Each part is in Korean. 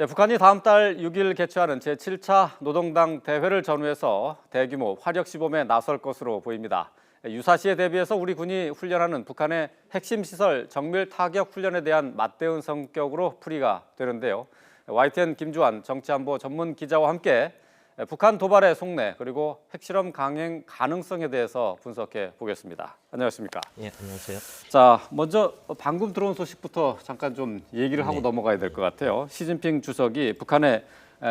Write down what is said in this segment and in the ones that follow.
예, 북한이 다음 달 6일 개최하는 제7차 노동당 대회를 전후해서 대규모 화력 시범에 나설 것으로 보입니다. 유사시에 대비해서 우리 군이 훈련하는 북한의 핵심 시설 정밀 타격 훈련에 대한 맞대응 성격으로 풀이가 되는데요. YTN 김주환 정치안보 전문 기자와 함께 북한 도발의 속내 그리고 핵실험 강행 가능성에 대해서 분석해 보겠습니다. 안녕하십니까? 예, 안녕하세요. 자, 먼저 방금 들어온 소식부터 잠깐 좀 얘기를 하고 넘어가야 될 것 같아요. 시진핑 주석이 북한의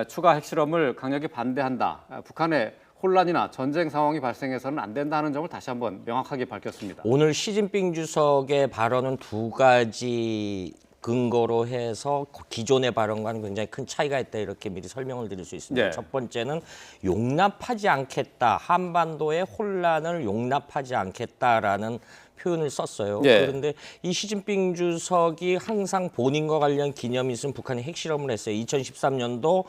추가 핵실험을 강력히 반대한다. 북한의 혼란이나 전쟁 상황이 발생해서는 안 된다는 점을 다시 한번 명확하게 밝혔습니다. 오늘 시진핑 주석의 발언은 두 가지 근거로 해서 기존의 발언과는 굉장히 큰 차이가 있다 이렇게 미리 설명을 드릴 수 있습니다. 네. 첫 번째는 용납하지 않겠다. 한반도의 혼란을 용납하지 않겠다라는 표현을 썼어요. 네. 그런데 이 시진핑 주석이 항상 본인과 관련 기념이 있으면 북한이 핵실험을 했어요. 2013년도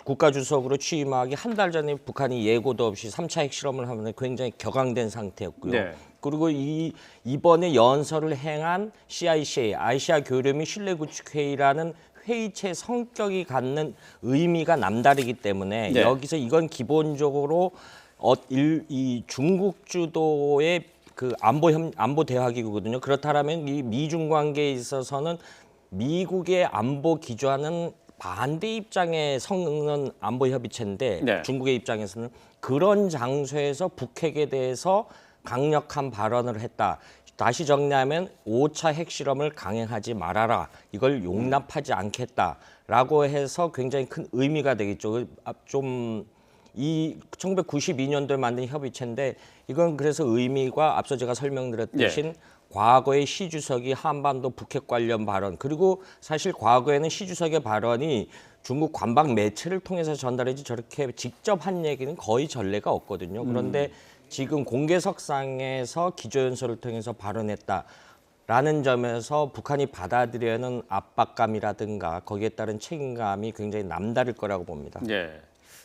국가주석으로 취임하기 한 달 전에 북한이 예고도 없이 3차 핵실험을 하면 굉장히 격앙된 상태였고요. 네. 그리고 이번에 연설을 행한 CICA, 아시아 교류 및 신뢰구축회의라는 회의체 성격이 갖는 의미가 남다르기 때문에 네. 여기서 이건 기본적으로 이 중국 주도의 그 안보 대화기구거든요. 그렇다면 이 미중 관계에 있어서는 미국의 안보 기조하는 반대 입장에 서는 안보협의체인데 네. 중국의 입장에서는 그런 장소에서 북핵에 대해서 강력한 발언을 했다. 다시 정리하면 5차 핵실험을 강행하지 말아라. 이걸 용납하지 않겠다라고 해서 굉장히 큰 의미가 되겠죠. 좀 이 1992년도에 만든 협의체인데 이건 그래서 의미가 앞서 제가 설명드렸듯이 과거의 시 주석이 한반도 북핵 관련 발언 그리고 사실 과거에는 시 주석의 발언이 중국 관방 매체를 통해서 전달하지 저렇게 직접 한 얘기는 거의 전례가 없거든요. 그런데 지금 공개석상에서 기조연설을 통해서 발언했다라는 점에서 북한이 받아들여야 하는 압박감이라든가 거기에 따른 책임감이 굉장히 남다를 거라고 봅니다. 예.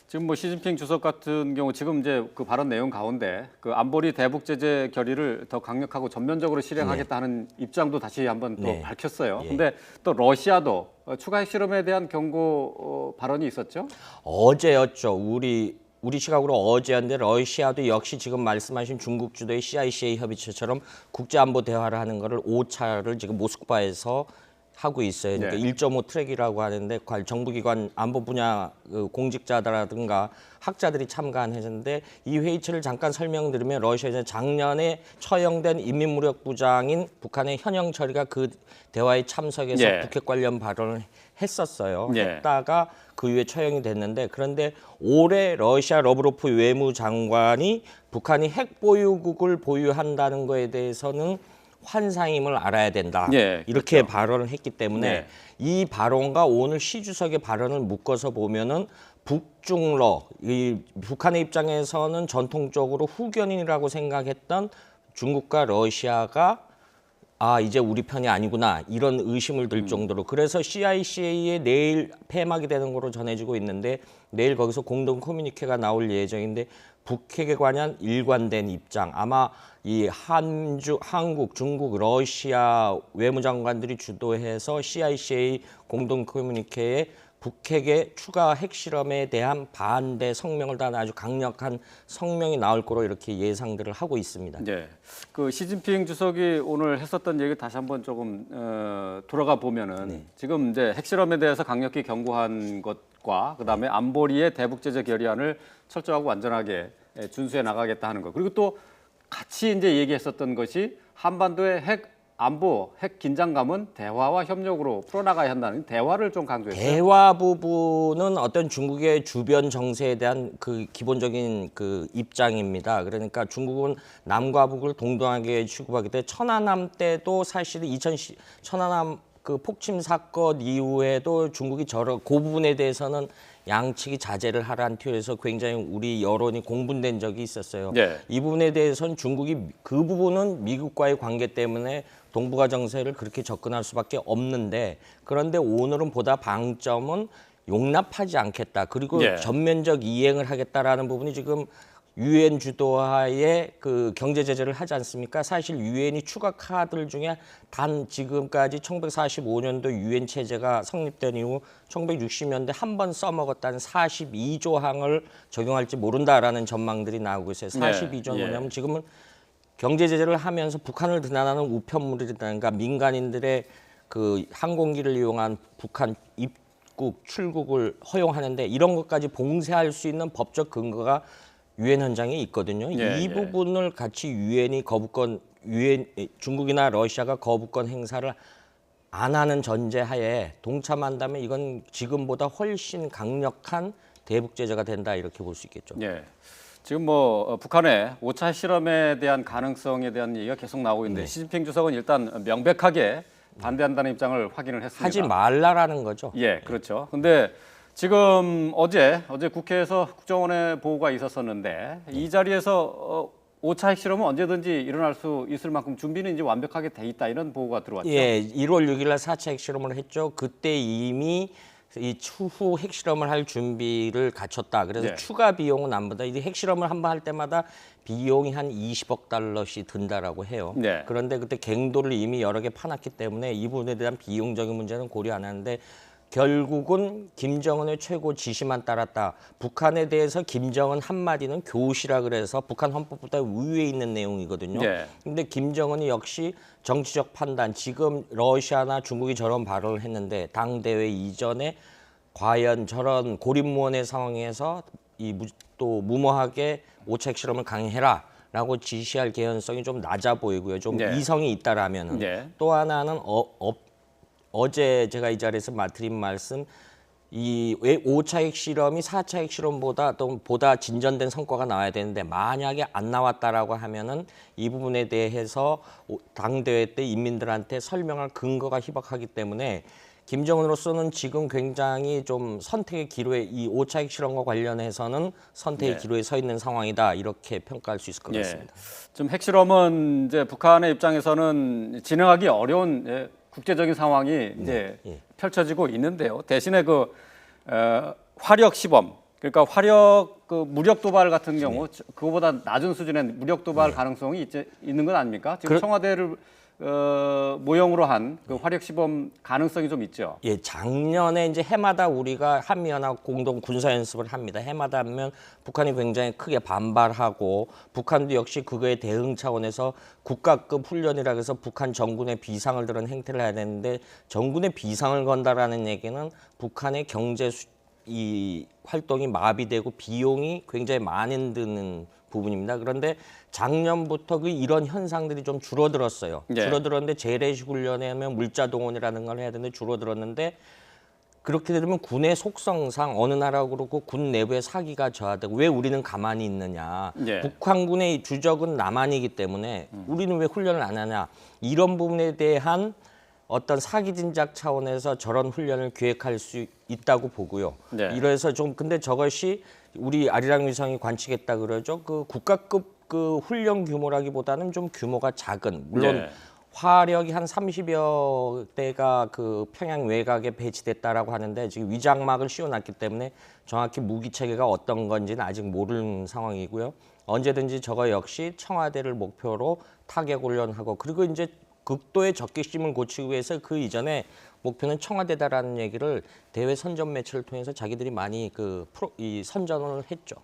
지금 뭐 시진핑 주석 같은 경우 지금 이제 그 발언 내용 가운데 그 안보리 대북 제재 결의를 더 강력하고 전면적으로 실행하겠다 하는 입장도 다시 한번 또 밝혔어요. 근데 또 러시아도 추가 핵실험에 대한 경고 발언이 있었죠? 어제였죠. 우리 시각으로 어제였는데 러시아도 역시 지금 말씀하신 중국 주도의 CICA 협의체처럼 국제안보 대화를 하는 거를 5차를 지금 모스크바에서 하고 있어요. 그러니까 1.5 트랙이라고 하는데 정부기관 안보 분야 공직자라든가 학자들이 참가했는데 이 회의체를 잠깐 설명드리면 러시아에서 작년에 처형된 인민무력부장인 북한의 현영 철이가 그 대화에 참석해서 북핵 관련 발언을 했었어요. 했다가 그 이후에 처형이 됐는데 그런데 올해 러시아 러브로프 외무장관이 북한이 핵 보유국을 보유한다는 거에 대해서는 환상임을 알아야 된다. 이렇게 그렇죠. 발언을 했기 때문에 이 발언과 오늘 시 주석의 발언을 묶어서 보면은 북중러, 이 북한의 입장에서는 전통적으로 후견인이라고 생각했던 중국과 러시아가 이제 우리 편이 아니구나 이런 의심을 들 정도로 그래서 CICA에 내일 폐막이 되는 거로 전해지고 있는데 내일 거기서 공동 커뮤니케가 나올 예정인데 북핵에 관한 일관된 입장 아마 이 한국, 중국, 러시아 외무장관들이 주도해서 CICA 공동 커뮤니케에 북핵의 추가 핵실험에 대한 반대 성명을 단 아주 강력한 성명이 나올 거로 이렇게 예상들을 하고 있습니다. 네, 그 시진핑 주석이 오늘 했었던 얘기 다시 한번 조금 돌아가 보면은 지금 이제 핵실험에 대해서 강력히 경고한 것과 그다음에 안보리의 대북 제재 결의안을 철저하고 완전하게 준수해 나가겠다 하는 것 그리고 또 같이 이제 얘기했었던 것이 한반도의 핵 안보, 핵 긴장감은 대화와 협력으로 풀어나가야 한다는 대화를 좀 강조했어요. 대화 부분은 어떤 중국의 주변 정세에 대한 그 기본적인 그 입장입니다. 그러니까 중국은 남과 북을 동등하게 취급하기 때문에 천안함 때도 사실은 천안함 그 폭침 사건 이후에도 중국이 그 부분에 대해서는 양측이 자제를 하라는 표에서 굉장히 우리 여론이 공분된 적이 있었어요. 이 부분에 대해서는 중국이 그 부분은 미국과의 관계 때문에 동북아 정세를 그렇게 접근할 수밖에 없는데 그런데 오늘은 보다 방점은 용납하지 않겠다. 그리고 전면적 이행을 하겠다라는 부분이 지금 유엔 주도하에 그 경제 제재를 하지 않습니까? 사실 유엔이 추가 카드를 중에 단 지금까지 1945년도 유엔 체제가 성립된 이후 1960년대 한 번 써먹었다는 42조 항을 적용할지 모른다라는 전망들이 나오고 있어요. 42조는 뭐냐면 지금은 경제 제재를 하면서 북한을 드나드는 우편물이라든가 민간인들의 그 항공기를 이용한 북한 입국 출국을 허용하는데 이런 것까지 봉쇄할 수 있는 법적 근거가 유엔 현장에 있거든요. 이 부분을 같이 유엔이 거부권 중국이나 러시아가 거부권 행사를 안 하는 전제하에 동참한다면 이건 지금보다 훨씬 강력한 대북 제재가 된다 이렇게 볼 수 있겠죠. 예. 지금 뭐 북한의 5차 핵실험에 대한 가능성에 대한 얘기가 계속 나오고 있는데 시진핑 주석은 일단 명백하게 반대한다는 입장을 확인을 했습니다. 하지 말라라는 거죠. 예, 그렇죠. 근데 지금 어제 국회에서 국정원의 보고가 있었었는데 이 자리에서 5차 핵실험은 언제든지 일어날 수 있을 만큼 준비는 이제 완벽하게 돼 있다 이런 보고가 들어왔죠. 예, 1월 6일 날 4차 핵실험을 했죠. 그때 이미 이 추후 핵실험을 할 준비를 갖췄다. 그래서 추가 비용은 안 받아. 이 핵실험을 한 번 할 때마다 비용이 한 20억 달러씩 든다라고 해요. 그런데 그때 갱도를 이미 여러 개 파놨기 때문에 이 부분에 대한 비용적인 문제는 고려 안 하는데 결국은 김정은의 최고 지시만 따랐다. 북한에 대해서 김정은 한마디는 교시라 그래서 북한 헌법보다 위에 있는 내용이거든요. 근데 김정은이 역시 정치적 판단, 지금 러시아나 중국이 저런 발언을 했는데 당대회 이전에 과연 저런 고립무원의 상황에서 또 무모하게 5차 핵실험을 강행해라라고 지시할 개연성이 좀 낮아 보이고요. 좀 이성이 있다라면은 또 하나는 어제 제가 이 자리에서 드린 말씀, 이 5차 핵실험이 4차 핵실험보다 보다 진전된 성과가 나와야 되는데 만약에 안 나왔다라고 하면은 이 부분에 대해서 당대회 때 인민들한테 설명할 근거가 희박하기 때문에 김정은으로서는 지금 굉장히 좀 선택의 기로에 이 5차 핵실험과 관련해서는 선택의 기로에 서 있는 상황이다 이렇게 평가할 수 있을 것 같습니다. 좀 핵실험은 이제 북한의 입장에서는 진행하기 어려운 국제적인 상황이 이제 펼쳐지고 있는데요. 대신에 화력 시범, 그러니까 화력 무력 도발 같은 경우 그거보다 낮은 수준의 무력 도발 가능성이 있는 건 아닙니까? 지금 청와대를 모형으로 한 그 화력 시범 가능성이 좀 있죠. 예, 작년에 이제 해마다 우리가 한미연합 공동 군사 연습을 합니다. 해마다 하면 북한이 굉장히 크게 반발하고 북한도 역시 그거에 대응 차원에서 국가급 훈련이라 해서 북한 정군의 비상을 드는 행태를 해야 되는데 정군의 비상을 건다라는 얘기는 북한의 경제 이 활동이 마비되고 비용이 굉장히 많이 드는 부분입니다. 그런데 작년부터 이런 현상들이 좀 줄어들었어요. 줄어들었는데 재래식 훈련에 하면 물자 동원이라는 걸 해야 되는데 줄어들었는데 그렇게 되면 군의 속성상 어느 나라고 그렇고 군 내부의 사기가 저하되고 왜 우리는 가만히 있느냐. 북한군의 주적은 남한이기 때문에 우리는 왜 훈련을 안 하냐. 이런 부분에 대한 어떤 사기 진작 차원에서 저런 훈련을 기획할 수 있다고 보고요. 이래서 근데 저것이 우리 아리랑 위성이 관측했다 그러죠. 그 국가급 그 훈련 규모라기보다는 좀 규모가 작은, 물론 화력이 한 30여 대가 그 평양 외곽에 배치됐다라고 하는데 지금 위장막을 씌워놨기 때문에 정확히 무기 체계가 어떤 건지는 아직 모르는 상황이고요. 언제든지 저거 역시 청와대를 목표로 타격 훈련하고 그리고 이제 극도의 적개심을 고치기 위해서 그 이전에 목표는 청와대다라는 얘기를 대외 선전 매체를 통해서 자기들이 많이 선전을 했죠.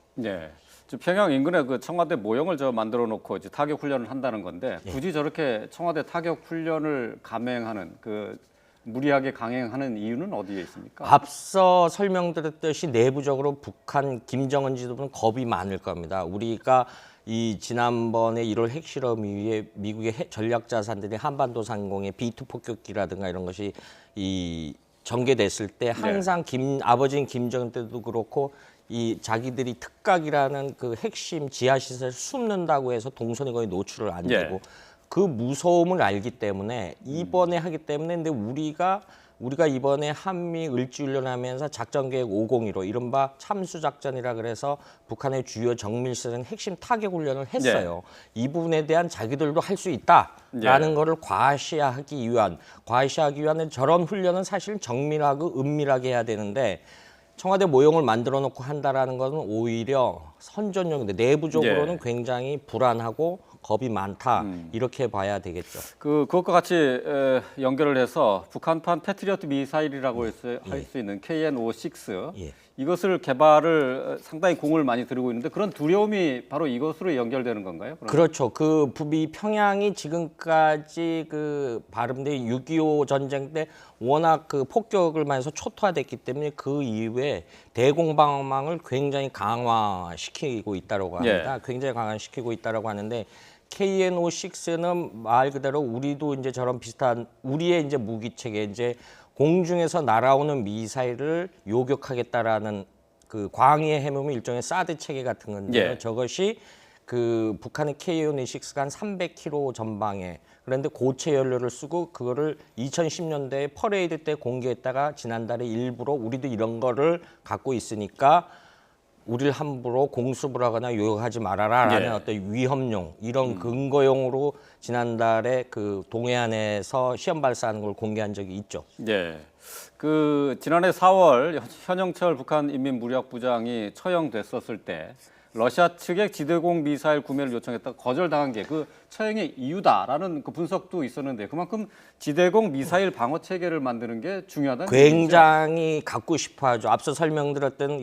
평양 인근에 그 청와대 모형을 만들어 놓고 이제 타격 훈련을 한다는 건데 굳이 저렇게 청와대 타격 훈련을 감행하는 무리하게 강행하는 이유는 어디에 있습니까? 앞서 설명드렸듯이 내부적으로 북한 김정은 지도부는 겁이 많을 겁니다. 우리가 이 지난번에 1월 핵실험 이후에 미국의 전략 자산들이 한반도 상공의 B2 폭격기라든가 이런 것이 전개됐을 때 항상 아버지인 김정은 때도 그렇고 이 자기들이 특각이라는 그 핵심 지하시설 숨는다고 해서 동선이 거의 노출을 안 되고 그 무서움을 알기 때문에 이번에 하기 때문에 근데 우리가 이번에 한미 을지훈련하면서 작전계획 501호 이른바 참수작전이라 그래서 북한의 주요 정밀시설은 핵심 타격 훈련을 했어요. 이 부분에 대한 자기들도 할 수 있다라는 거를 과시하기 위한 저런 훈련은 사실 정밀하고 은밀하게 해야 되는데 청와대 모형을 만들어 놓고 한다라는 것은 오히려 선전용인데 내부적으로는 예. 굉장히 불안하고 겁이 많다 이렇게 봐야 되겠죠. 그것과 같이 연결을 해서 북한판 패트리어트 미사일이라고 할 수 있는 KN-56 예. 이것을 개발을 상당히 공을 많이 들이고 있는데 그런 두려움이 바로 이것으로 연결되는 건가요? 그러면? 그렇죠. 그 북미 평양이 지금까지 그 발음된 6.25 전쟁 때 워낙 그 폭격을 많이 해서 초토화됐기 때문에 그 이후에 대공방어망을 굉장히 강화시키고 있다고 합니다. 굉장히 강화시키고 있다고 하는데 KN-56는 말 그대로 우리도 이제 저런 비슷한 우리의 이제 무기 체계 이제 공중에서 날아오는 미사일을 요격하겠다라는 그 광의의 해무면 일종의 사드 체계 같은 건데요. 예. 저것이 그 북한의 KN-26가 한 300km 전방에 그런데 고체 연료를 쓰고 그거를 2010년대에 퍼레이드 때 공개했다가 지난달에 일부러 우리도 이런 거를 갖고 있으니까 우리를 함부로 공습을 하거나 요격하지 말아라라는 예. 어떤 위험용 이런 근거용으로 지난달에 그 동해안에서 시험 발사하는 걸 공개한 적이 있죠. 예. 그 지난해 4월 현영철 북한 인민무력부장이 처형됐었을 때 러시아 측에 지대공 미사일 구매를 요청했다가 거절당한 게 그 처형의 이유다라는 그 분석도 있었는데 그만큼 지대공 미사일 방어 체계를 만드는 게 중요하다는 얘기죠. 굉장히 갖고 싶어하죠. 앞서 설명드렸던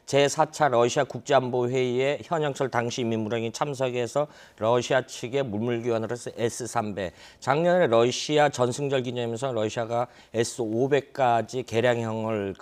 제4차 러시아 국제안보회의에 현영철 당시 인민무력이 참석해서 러시아 측의 물물교환을 해서 S-300. 작년에 러시아 전승절 기념해서 러시아가 S-500까지 개량형을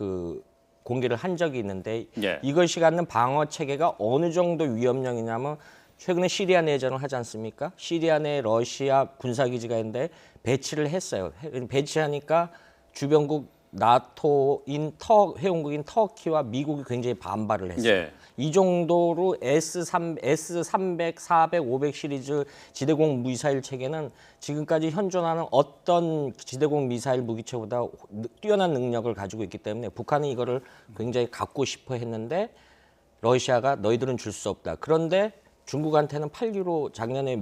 공개를 한 적이 있는데 예. 이것이 갖는 방어 체계가 어느 정도 위험령이냐면 최근에 시리아 내전을 하지 않습니까? 시리아 내에 러시아 군사기지가 있는데 배치를 했어요. 배치하니까 주변국 나토인 회원국인 터키와 미국이 굉장히 반발을 했어요. 예. 이 정도로 S300, 400, 500 시리즈 지대공 미사일 체계는 지금까지 현존하는 어떤 지대공 미사일 무기체보다 뛰어난 능력을 가지고 있기 때문에 북한은 이거를 굉장히 갖고 싶어 했는데 러시아가 너희들은 줄 수 없다. 그런데 중국한테는 팔기로 작년에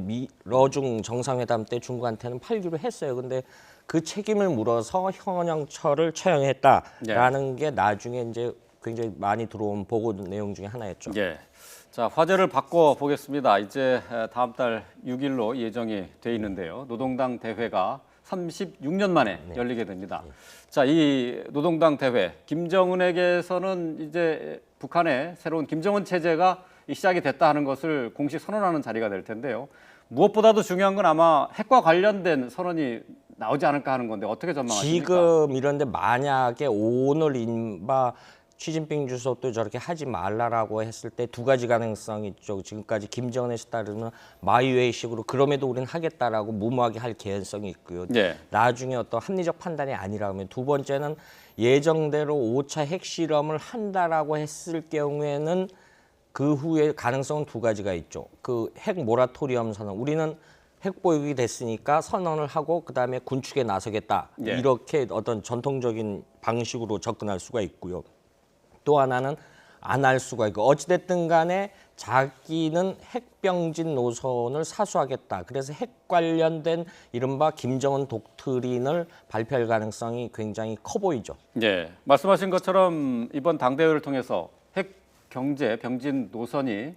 러중 정상회담 때 중국한테는 팔기로 했어요. 근데 그 책임을 물어서 현영철을 처형했다라는 게 나중에 이제 굉장히 많이 들어온 보고 내용 중에 하나였죠. 예. 자, 화제를 바꿔 보겠습니다. 이제 다음 달 6일로 예정이 돼 있는데요. 노동당 대회가 36년 만에 열리게 됩니다. 자, 이 노동당 대회 김정은에게서는 이제 북한의 새로운 김정은 체제가 시작이 됐다 하는 것을 공식 선언하는 자리가 될 텐데요. 무엇보다도 중요한 건 아마 핵과 관련된 선언이 나오지 않을까 하는 건데 어떻게 전망하십니까? 지금 이런데 만약에 오늘 인바 시진핑 주석도 저렇게 하지 말라라고 했을 때 두 가지 가능성이 있죠. 지금까지 김정은에서 따르는 마이웨이식으로 그럼에도 우리는 하겠다라고 무모하게 할 개연성이 있고요. 예. 나중에 어떤 합리적 판단이 아니라면 두 번째는 예정대로 5차 핵실험을 한다라고 했을 경우에는 그 후에 가능성은 두 가지가 있죠. 그 핵 모라토리엄 선언. 우리는 핵 보유국이 됐으니까 선언을 하고 그다음에 군축에 나서겠다. 예. 이렇게 어떤 전통적인 방식으로 접근할 수가 있고요. 또 하나는 안 할 수가 있고 어찌됐든 간에 자기는 핵병진 노선을 사수하겠다. 그래서 핵 관련된 이른바 김정은 독트린을 발표할 가능성이 굉장히 커 보이죠. 예. 말씀하신 것처럼 이번 당대회를 통해서 핵 경제 병진 노선이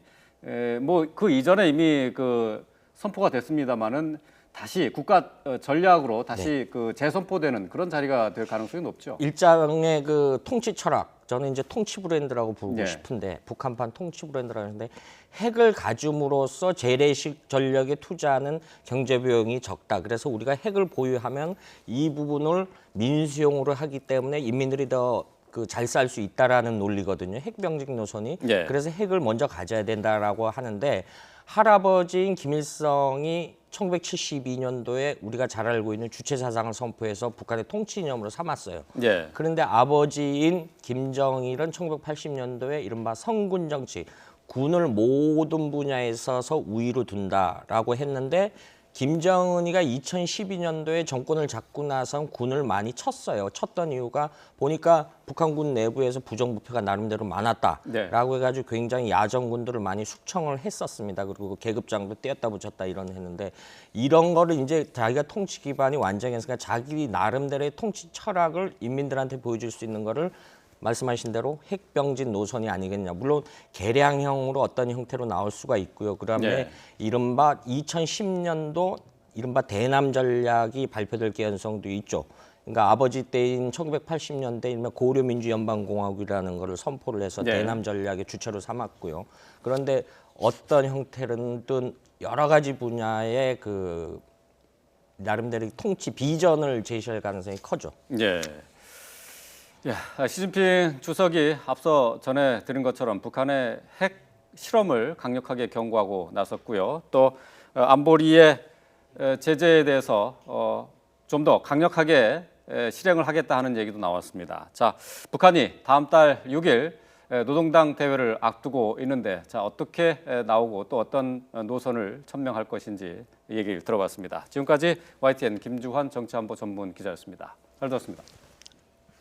뭐 그 이전에 이미 그 선포가 됐습니다만은 다시 국가 전략으로 다시 그 재선포되는 그런 자리가 될 가능성이 높죠. 일장의 그 통치 철학, 저는 이제 통치 브랜드라고 부르고 예. 싶은데 북한판 통치 브랜드라고 하는데 핵을 가줌으로써 재래식 전력에 투자하는 경제 비용이 적다. 그래서 우리가 핵을 보유하면 이 부분을 민수용으로 하기 때문에 인민들이 더 잘 살 수 있다라는 논리거든요. 핵병직 노선이. 예. 그래서 핵을 먼저 가져야 된다라고 하는데 할아버지인 김일성이 1972년도에 우리가 잘 알고 있는 주체사상을 선포해서 북한의 통치 이념으로 삼았어요. 예. 그런데 아버지인 김정일은 1980년도에 이른바 성군 정치, 군을 모든 분야에 있어서 우위로 둔다라고 했는데 김정은이가 2012년도에 정권을 잡고 나선 군을 많이 쳤어요. 쳤던 이유가 보니까 북한군 내부에서 부정부패가 나름대로 많았다라고 해가지고 굉장히 야전군들을 많이 숙청을 했었습니다. 그리고 계급장도 떼었다 붙였다 이런 했는데 이런 거를 이제 자기가 통치 기반이 완성했으니까 자기 나름대로의 통치 철학을 인민들한테 보여줄 수 있는 거를 말씀하신 대로 핵병진 노선이 아니겠냐. 물론 개량형으로 어떤 형태로 나올 수가 있고요. 그다음에 예. 이른바 2010년도 이른바 대남 전략이 발표될 가능성도 있죠. 그러니까 아버지 때인 1980년대 일명 고려민주연방공화국이라는 것을 선포를 해서 네. 대남 전략의 주체로 삼았고요. 그런데 어떤 형태로든 여러 가지 분야의 그 나름대로 통치 비전을 제시할 가능성이 커죠. 예. 시진핑 주석이 앞서 전해드린 것처럼 북한의 핵 실험을 강력하게 경고하고 나섰고요. 또 안보리의 제재에 대해서 좀 더 강력하게 실행을 하겠다 하는 얘기도 나왔습니다. 자, 북한이 다음 달 6일 노동당 대회를 앞두고 있는데 자, 어떻게 나오고 또 어떤 노선을 천명할 것인지 얘기를 들어봤습니다. 지금까지 YTN 김주환 정치안보 전문 기자였습니다. 잘 들었습니다.